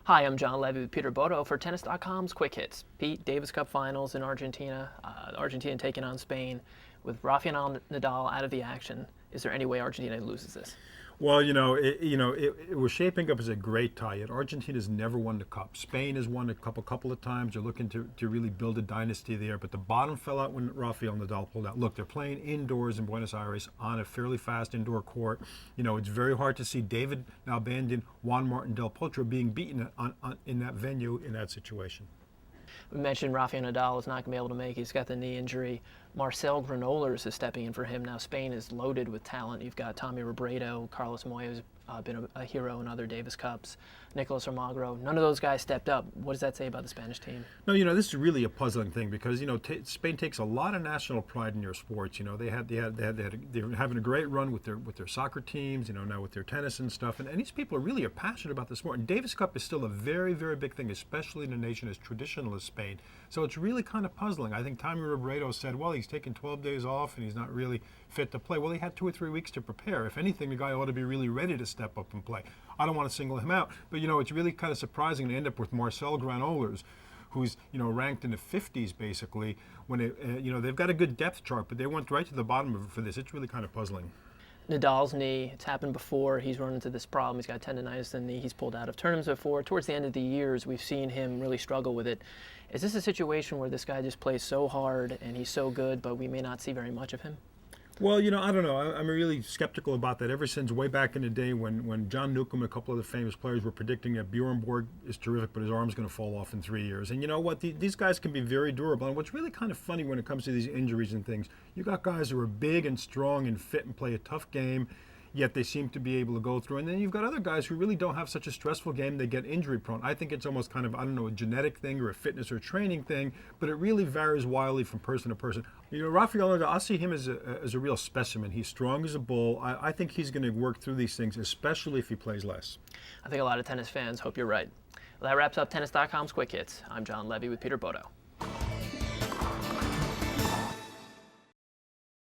Hi, I'm John Levey with Peter Bodo for Tennis.com's Quick Hits. Pete, Davis Cup Finals in Argentina. Argentina taking on Spain. With Rafael Nadal out of the action, is there any way Argentina loses this? Well, it was shaping up as a great tie. Yet Argentina's never won the cup. Spain has won a couple of times. They're looking to really build a dynasty there. But the bottom fell out when Rafael Nadal pulled out. Look, they're playing indoors in Buenos Aires on a fairly fast indoor court. It's very hard to see David Nalbandian, Juan Martin Del Potro being beaten in that venue in that situation. We mentioned Rafael Nadal is not going to be able to make it. He's got the knee injury. Marcel Granollers is stepping in for him. Now Spain is loaded with talent. You've got Tommy Robredo, Carlos Moya, who's been a hero in other Davis Cups, Nicolas Almagro. None of those guys stepped up. What does that say about the Spanish team? No, this is really a puzzling thing because Spain takes a lot of national pride in their sports. They're having a great run with their soccer teams. Now with their tennis and stuff, and these people are really passionate about the sport. And Davis Cup is still a very, very big thing, especially in a nation as traditional as Spain. So it's really kind of puzzling. I think Tommy Robredo said, well, he's taken 12 days off and he's not really fit to play. Well, he had 2 or 3 weeks to prepare. If anything, the guy ought to be really ready to step up and play. I don't want to single him out, but it's really kind of surprising to end up with Marcel Granollers, who's ranked in the 50s basically. When they've got a good depth chart, but they went right to the bottom of it for this. It's really kind of puzzling. Nadal's knee, it's happened before. He's run into this problem. He's got tendonitis in the knee. He's pulled out of tournaments before. Towards the end of the years, we've seen him really struggle with it. Is this a situation where this guy just plays so hard and he's so good, but we may not see very much of him? Well, I don't know. I'm really skeptical about that ever since way back in the day when John Newcomb and a couple of the famous players were predicting that Bjorn Borg is terrific, but his arm's going to fall off in 3 years. And you know what? These guys can be very durable. And what's really kind of funny when it comes to these injuries and things, you got guys who are big and strong and fit and play a tough game, yet they seem to be able to go through. And then you've got other guys who really don't have such a stressful game, they get injury prone. I think it's almost kind of, a genetic thing or a fitness or training thing, but it really varies wildly from person to person. Rafael Nadal, I see him as a real specimen. He's strong as a bull. I think he's going to work through these things, especially if he plays less. I think a lot of tennis fans hope you're right. Well, that wraps up Tennis.com's Quick Hits. I'm John Levey with Peter Bodo.